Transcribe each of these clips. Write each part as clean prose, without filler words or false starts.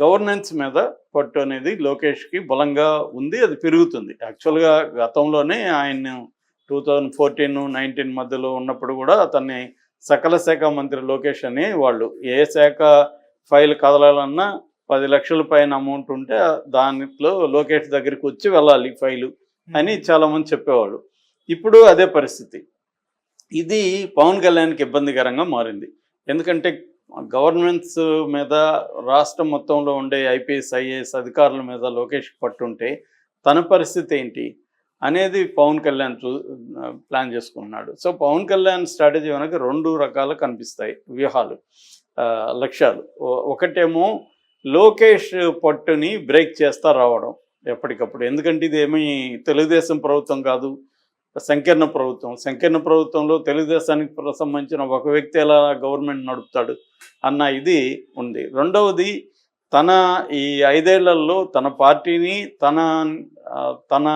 Governance మీద పట్టు అనేది లోకేష్కి బలంగా ఉంది, అది పెరుగుతుంది. యాక్చువల్గా గతంలోనే ఆయన 2014-19 మధ్యలో ఉన్నప్పుడు కూడా అతన్ని సకల శాఖ మంత్రి లోకేష్ అని వాళ్ళు ఏ శాఖ ఫైల్ కదలాలన్నా 10 లక్షల పైన అమౌంట్ ఉంటే దాంట్లో లోకేష్ దగ్గరికి వచ్చి వెళ్ళాలి ఫైలు అని చాలామంది చెప్పేవాళ్ళు. ఇప్పుడు అదే పరిస్థితి. ఇది పవన్ కళ్యాణ్కి ఇబ్బందికరంగా మారింది. ఎందుకంటే గవర్నమెంట్స్ మీద రాష్ట్రం మొత్తంలో ఉండే ఐపీఎస్ ఐఏఎస్ అధికారుల మీద లోకేష్ పట్టుంటే తన పరిస్థితి ఏంటి అనేది పవన్ కళ్యాణ్ ప్లాన్ చేసుకున్నాడు. సో పవన్ కళ్యాణ్ స్ట్రాటజీ వెనక 2 రకాలు కనిపిస్తాయి వ్యూహాలు, లక్ష్యాలు. ఒకటేమో లోకేష్ పట్టుని బ్రేక్ చేస్తా రావడం ఎప్పటికప్పుడు. ఎందుకంటే ఇది ఏమీ తెలుగుదేశం ప్రభుత్వం కాదు, సంకీర్ణ ప్రభుత్వం. సంకీర్ణ ప్రభుత్వంలో తెలుగుదేశానికి సంబంధించిన ఒక వ్యక్తి ఎలా గవర్నమెంట్ నడుపుతాడు అన్న ఇది ఉంది. రెండవది, తన ఈ 5 ఏళ్లలో తన పార్టీని తన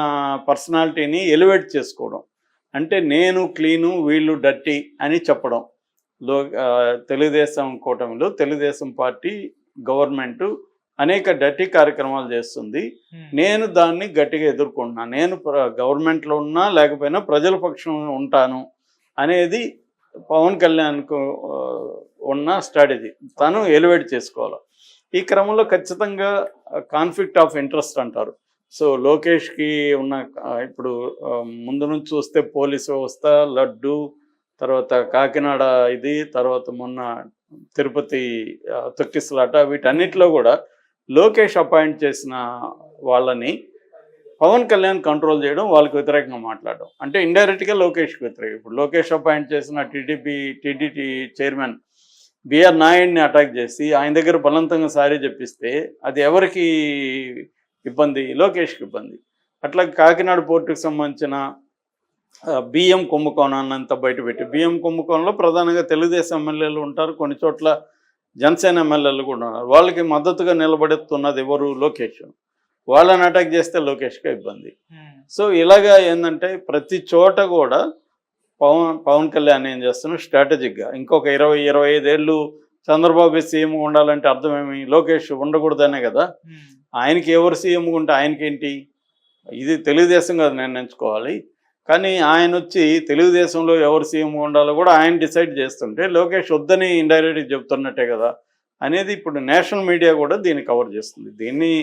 పర్సనాలిటీని ఎలివేట్ చేసుకోవడం. అంటే నేను క్లీను వీళ్ళు డర్టీ అని చెప్పడం. తెలుగుదేశం కూటమిలో తెలుగుదేశం పార్టీ గవర్నమెంటు అనేక డర్టీ కార్యక్రమాలు చేస్తుంది, నేను దాన్ని గట్టిగా ఎదుర్కొంటున్నాను, నేను గవర్నమెంట్లో ఉన్నా లేకపోయినా ప్రజల పక్షం ఉంటాను అనేది పవన్ కళ్యాణ్కు ఉన్న స్ట్రాటజీ. తను ఎలివేట్ చేసుకోవాలి. ఈ క్రమంలో ఖచ్చితంగా కాన్ఫ్లిక్ట్ ఆఫ్ ఇంట్రెస్ట్ అంటారు. సో లోకేష్కి ఉన్న ఇప్పుడు ముందు నుంచి చూస్తే పోలీసు వ్యవస్థ, లడ్డు, తర్వాత కాకినాడ ఇది, తర్వాత మొన్న తిరుపతి తొక్కిసలాట, వీటన్నిటిలో కూడా లోకేష్ అపాయింట్ చేసిన వాళ్ళని పవన్ కళ్యాణ్ కంట్రోల్ చేయడం, వాళ్ళకి వ్యతిరేకంగా మాట్లాడడం. అంటే ఇండైరెక్ట్గా లోకేష్కి వ్యతిరేకం. ఇప్పుడు లోకేష్ అపాయింట్ చేసిన టీడీటీ చైర్మన్ బిఆర్ నాయుడిని అటాక్ చేసి ఆయన దగ్గర బలవంతంగా సారీ చెప్పిస్తే అది ఎవరికి ఇబ్బంది? లోకేష్కి ఇబ్బంది. అట్లా కాకినాడ పోర్టుకు సంబంధించిన బియ్యం కుంభకోణాన్ని అంతా బయటపెట్టి, బియ్యం కుంభకోణంలో ప్రధానంగా తెలుగుదేశం ఎమ్మెల్యేలు ఉంటారు, కొన్ని చోట్ల జనసేన ఎమ్మెల్యేలు కూడా ఉన్నారు. వాళ్ళకి మద్దతుగా నిలబడుతున్నది ఎవరు? లోకేష్. వాళ్ళని అటాక్ చేస్తే లోకేష్కే ఇబ్బంది. సో ఇలాగా ఏంటంటే ప్రతి చోట కూడా పవన్ కళ్యాణ్ ఏం చేస్తున్నాడు స్ట్రాటజిక్గా, ఇంకొక 20-25 ఏళ్ళు చంద్రబాబు సీఎం ఉండాలంటే అర్థమేమి? లోకేష్ ఉండకూడదనే కదా. ఆయనకి ఎవరు సీఎం ఉంటే ఆయనకేంటి? ఇది తెలుగుదేశం కదా నిర్ణయించుకోవాలి. కానీ ఆయన వచ్చి తెలుగుదేశంలో ఎవరు సీఎం ఉండాలో కూడా ఆయన డిసైడ్ చేస్తుంటే లోకేష్ వద్దని ఇండైరెక్ట్గా చెప్తున్నట్టే కదా అనేది ఇప్పుడు నేషనల్ మీడియా కూడా దీన్ని కవర్ చేస్తుంది. దీన్ని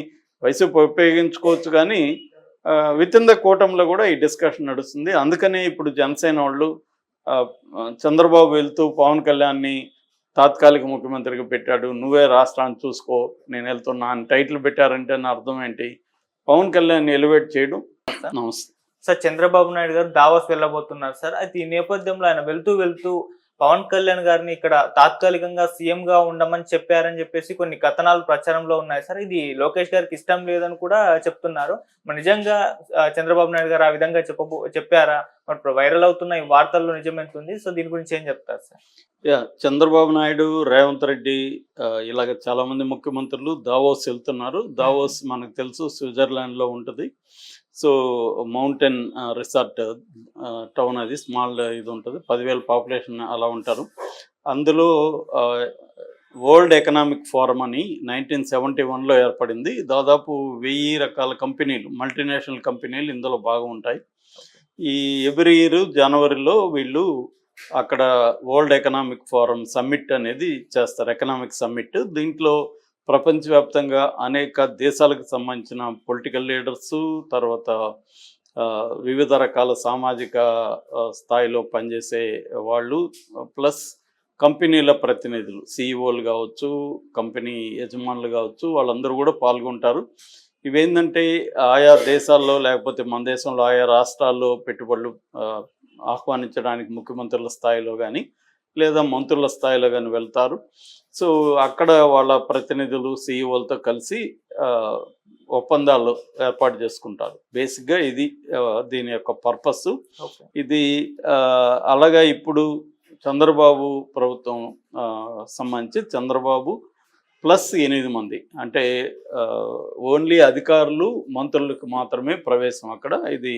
వైసీపీ ఉపయోగించుకోవచ్చు, కానీ విత్ ఇన్ ద కూటమిలో కూడా ఈ డిస్కషన్ నడుస్తుంది. అందుకనే ఇప్పుడు జనసేన వాళ్ళు చంద్రబాబు వెళ్తూ పవన్ కళ్యాణ్ని తాత్కాలిక ముఖ్యమంత్రిగా పెట్టాడు, నువ్వే రాష్ట్రాన్ని చూసుకో, నేను వెళ్తున్నా అని టైటిల్ పెట్టారంటే నా అర్థం ఏంటి? పవన్ కళ్యాణ్ని ఎలివేట్ చేయడం. నమస్తే సార్. చంద్రబాబు నాయుడు గారు దావోస్ వెళ్ళబోతున్నారు సార్. అయితే ఈ నేపథ్యంలో ఆయన వెళ్తూ పవన్ కళ్యాణ్ గారిని ఇక్కడ తాత్కాలికంగా సీఎం గా ఉండమని చెప్పారని చెప్పేసి కొన్ని కథనాలు ప్రచారంలో ఉన్నాయి సార్. ఇది లోకేష్ గారికి ఇష్టం లేదని కూడా చెప్తున్నారు. మరి నిజంగా చంద్రబాబు నాయుడు గారు ఆ విధంగా చెప్పారా? మరి వైరల్ అవుతున్న ఈ వార్తల్లో నిజమెంతుంది. సో దీని గురించి ఏం చెప్తారు సార్? చంద్రబాబు నాయుడు, రేవంత్ రెడ్డి, ఇలాగ చాలా మంది ముఖ్యమంత్రులు దావోస్ వెళ్తున్నారు. దావోస్ మనకు తెలుసు స్విట్జర్లాండ్లో ఉంటుంది. సో మౌంటైన్ రిసార్ట్ టౌన్, అది స్మాల్ ఇది ఉంటుంది, 10,000 పాపులేషన్ అలా ఉంటారు. అందులో వరల్డ్ ఎకనామిక్ ఫోరం అని 1971లో ఏర్పడింది. దాదాపు 1000 రకాల కంపెనీలు, మల్టీనేషనల్ కంపెనీలు ఇందులో బాగా ఉంటాయి. ఈ ఎవ్రీ ఇయర్ జనవరిలో వీళ్ళు అక్కడ వరల్డ్ ఎకనామిక్ ఫోరం సమ్మిట్ అనేది చేస్తారు, ఎకనామిక్ సమ్మిట్. దీంట్లో ప్రపంచవ్యాప్తంగా అనేక దేశాలకు సంబంధించిన పొలిటికల్ లీడర్సు, తర్వాత వివిధ రకాల సామాజిక స్థాయిలో పనిచేసే వాళ్ళు, ప్లస్ కంపెనీల ప్రతినిధులు, సిఇఓలు కావచ్చు, కంపెనీ యజమానులు కావచ్చు, వాళ్ళందరూ కూడా పాల్గొంటారు. ఇవేంటంటే ఆయా దేశాల్లో లేకపోతే మన దేశంలో ఆయా రాష్ట్రాల్లో పెట్టుబడులు ఆహ్వానించడానికి ముఖ్యమంత్రుల స్థాయిలో కానీ లేదా మంత్రుల స్థాయిలో కానీ వెళ్తారు. సో అక్కడ వాళ్ళ ప్రతినిధులు సిఇఓలతో కలిసి ఒప్పందాలు ఏర్పాటు చేసుకుంటారు. బేసిక్గా ఇది దీని యొక్క పర్పస్. ఇది అలాగా ఇప్పుడు చంద్రబాబు ప్రభుత్వం సంబంధించి చంద్రబాబు ప్లస్ 8 మంది, అంటే ఓన్లీ అధికారులు మంత్రులకు మాత్రమే ప్రవేశం అక్కడ. ఇది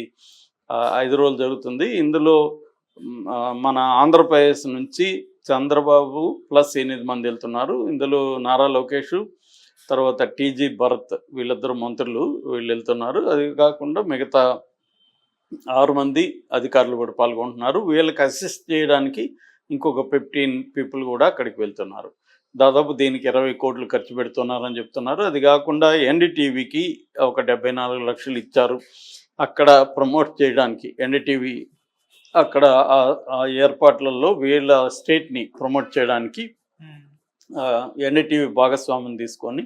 5 రోజులు జరుగుతుంది. ఇందులో మన ఆంధ్రప్రదేశ్ నుంచి చంద్రబాబు ప్లస్ 8 మంది వెళ్తున్నారు. ఇందులో నారా లోకేష్, తర్వాత టీజీ భరత్ వీళ్ళిద్దరు మంత్రులు వీళ్ళు వెళ్తున్నారు. అది కాకుండా మిగతా 6 మంది అధికారులు కూడా పాల్గొంటున్నారు. వీళ్ళకి అసిస్ట్ చేయడానికి ఇంకొక 15 పీపుల్ కూడా అక్కడికి వెళ్తున్నారు. దాదాపు దీనికి 20 కోట్లు ఖర్చు పెడుతున్నారని చెప్తున్నారు. అది కాకుండా ఎన్డీటీవీకి ఒక 74 లక్షలు ఇచ్చారు అక్కడ ప్రమోట్ చేయడానికి. ఎన్డీటీవీ అక్కడ ఆ ఏర్పాట్లలో వీళ్ళ స్టేట్ని ప్రమోట్ చేయడానికి ఎన్డీటీవీ భాగస్వామ్యం తీసుకొని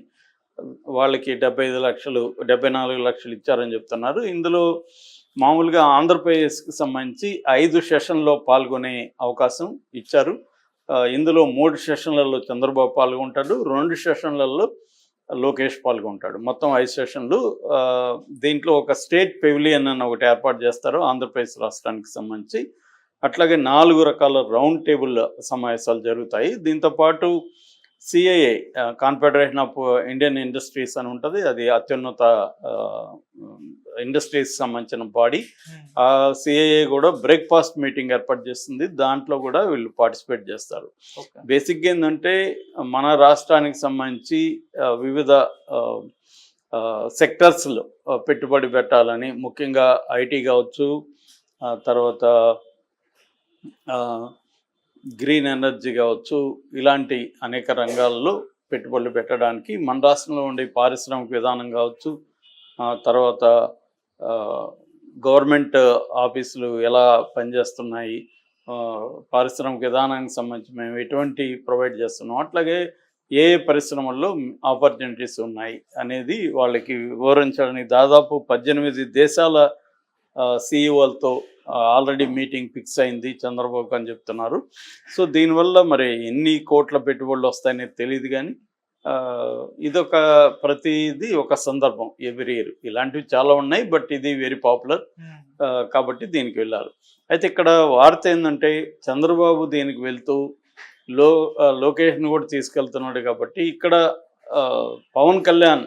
వాళ్ళకి 74 లక్షలు ఇచ్చారని చెప్తున్నారు. ఇందులో మామూలుగా ఆంధ్రప్రదేశ్కి సంబంధించి 5 సెషన్లో పాల్గొనే అవకాశం ఇచ్చారు. ఇందులో 3 సెషన్లలో చంద్రబాబు పాల్గొంటాడు, 2 సెషన్లలో లోకేష్ పాల్గొంటాడు. మొత్తం 5 సెషన్లు. దీంట్లో ఒక స్టేట్ పెవిలియన్ అని ఒకటి ఏర్పాటు చేస్తారు ఆంధ్రప్రదేశ్ రాష్ట్రానికి సంబంధించి. అట్లాగే 4 రకాల రౌండ్ టేబుల్ సమావేశాలు జరుగుతాయి. దీంతోపాటు CIA confederation of Indian industries అని ఉంటుంది. అది అత్యున్నత ఇండస్ట్రీస్ సంబంధించిన బాడీ. ఆ సిఐఏ కూడా బ్రేక్ఫాస్ట్ మీటింగ్ ఏర్పాటు చేస్తుంది. దాంట్లో కూడా వీళ్ళు పార్టిసిపేట్ చేస్తారు. బేసిక్గా ఏంటంటే మన రాష్ట్రానికి సంబంధించి వివిధ సెక్టర్స్లో పెట్టుబడి పెట్టాలని, ముఖ్యంగా ఐటీ కావచ్చు, తర్వాత గ్రీన్ ఎనర్జీ కావచ్చు, ఇలాంటి అనేక రంగాల్లో పెట్టుబడులు పెట్టడానికి మన రాష్ట్రంలో ఉండే పారిశ్రామిక విధానం కావచ్చు, తర్వాత గవర్నమెంట్ ఆఫీసులు ఎలా పనిచేస్తున్నాయి, పారిశ్రామిక విధానానికి సంబంధించి మేము ఎటువంటి ప్రొవైడ్ చేస్తున్నాం, అట్లాగే ఏ పరిశ్రమల్లో ఆపర్చునిటీస్ ఉన్నాయి అనేది వాళ్ళకి వివరించడానికి దాదాపు 18 దేశాల సిఇఓలతో ఆల్రెడీ మీటింగ్ ఫిక్స్ అయింది చంద్రబాబు అని చెప్తున్నారు. సో దీనివల్ల మరి ఎన్ని కోట్ల పెట్టుబడులు వస్తాయనేది తెలియదు, కానీ ఇదొక ప్రతిదీ ఒక సందర్భం ఎవ్రీ ఇయర్. ఇలాంటివి చాలా ఉన్నాయి, బట్ ఇది వెరీ పాపులర్ కాబట్టి దీనికి వెళ్ళారు. అయితే ఇక్కడ వార్త ఏంటంటే చంద్రబాబు దీనికి వెళ్తూ లోకేష్ని కూడా తీసుకెళ్తున్నాడు కాబట్టి ఇక్కడ పవన్ కళ్యాణ్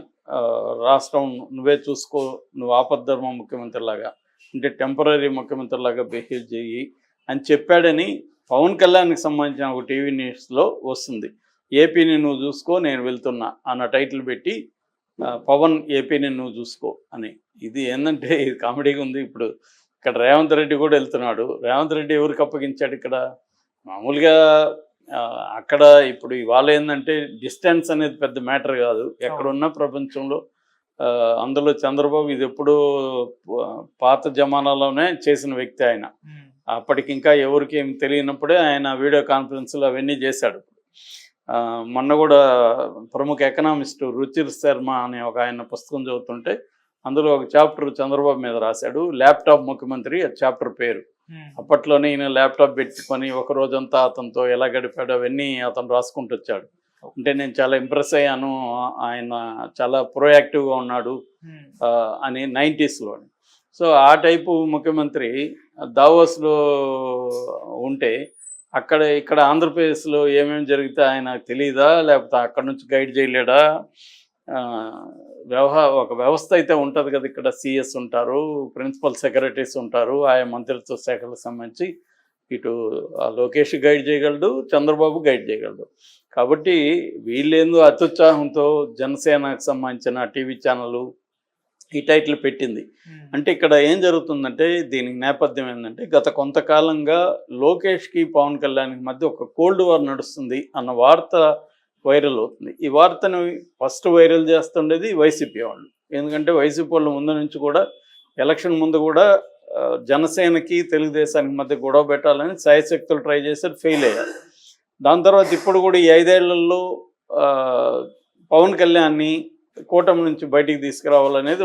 రాష్ట్రం నువ్వే చూసుకో, నువ్వు ఆపద్ధర్మ ముఖ్యమంత్రి లాగా, అంటే టెంపరీ ముఖ్యమంత్రి లాగా బిహేవ్ చేయి అని చెప్పాడని పవన్ కళ్యాణ్కి సంబంధించిన ఒక టీవీ న్యూస్లో వస్తుంది. ఏపీని నువ్వు చూసుకో నేను వెళ్తున్నా అన్న టైటిల్ పెట్టి పవన్ ఏపీని నువ్వు చూసుకో అని. ఇది ఏంటంటే ఇది కామెడీగా ఉంది. ఇప్పుడు ఇక్కడ రేవంత్ రెడ్డి కూడా వెళ్తున్నాడు. రేవంత్ రెడ్డి ఎవరికి అప్పగించాడు ఇక్కడ? మామూలుగా అక్కడ ఇప్పుడు ఇవాళ ఏంటంటే డిస్టెన్స్ అనేది పెద్ద మ్యాటర్ కాదు ఎక్కడున్న ప్రపంచంలో. అందులో చంద్రబాబు ఇది ఎప్పుడు పాత జమానాలోనే చేసిన వ్యక్తి ఆయన. అప్పటికి ఇంకా ఎవరికి ఏం తెలియనప్పుడే ఆయన వీడియో కాన్ఫరెన్స్లు అవన్నీ చేశాడు. మొన్న కూడా ప్రముఖ ఎకనామిస్టు రుచిర్ శర్మ అనే ఒక ఆయన పుస్తకం చదువుతుంటే అందులో ఒక చాప్టర్ చంద్రబాబు మీద రాశాడు, ల్యాప్టాప్ ముఖ్యమంత్రి. ఆ చాప్టర్ పేరు. అప్పట్లోనే ఈయన ల్యాప్టాప్ పెట్టుకొని ఒక రోజంతా అతనితో ఎలా గడిపాడో అవన్నీ అతను రాసుకుంటూ వచ్చాడు. అంటే నేను చాలా ఇంప్రెస్ అయ్యాను, ఆయన చాలా ప్రోయాక్టివ్గా ఉన్నాడు అని 90sలో. సో ఆ టైపు ముఖ్యమంత్రి దావోస్లో ఉంటే ఇక్కడ ఆంధ్రప్రదేశ్లో ఏమేమి జరిగితే ఆయన తెలియదా, లేకపోతే అక్కడ నుంచి గైడ్ చేయలేడా? ఒక వ్యవస్థ అయితే ఉంటుంది కదా, ఇక్కడ సిఎస్ ఉంటారు, ప్రిన్సిపల్ సెక్రటరీస్ ఉంటారు, ఆయా మంత్రిత్వ శాఖలకు సంబంధించి. ఇటు లోకేష్ గైడ్ చేయగలడు, చంద్రబాబు గైడ్ చేయగలడు. కాబట్టి వీళ్ళేందో అత్యుత్సాహంతో జనసేనకు సంబంధించిన టీవీ ఛానల్ ఈ టైటిల్ పెట్టింది. అంటే ఇక్కడ ఏం జరుగుతుందంటే దీనికి నేపథ్యం ఏంటంటే గత కొంతకాలంగా లోకేష్కి పవన్ కళ్యాణ్కి మధ్య ఒక కోల్డ్ వార్ నడుస్తుంది అన్న వార్త వైరల్ అవుతుంది. ఈ వార్తను ఫస్ట్ వైరల్ చేస్తుండేది వైసీపీ వాళ్ళు. ఎందుకంటే వైసీపీ వాళ్ళు ముందు నుంచి కూడా ఎలక్షన్ ముందు కూడా జనసేనకి తెలుగుదేశానికి మధ్య గొడవ పెట్టాలని శాయశక్తులు ట్రై చేశారు, ఫెయిల్ అయ్యారు. దాని తర్వాత ఇప్పుడు కూడా ఈ 5 ఏళ్లలో పవన్ కళ్యాణ్ని కూటమి నుంచి బయటికి తీసుకురావాలనేది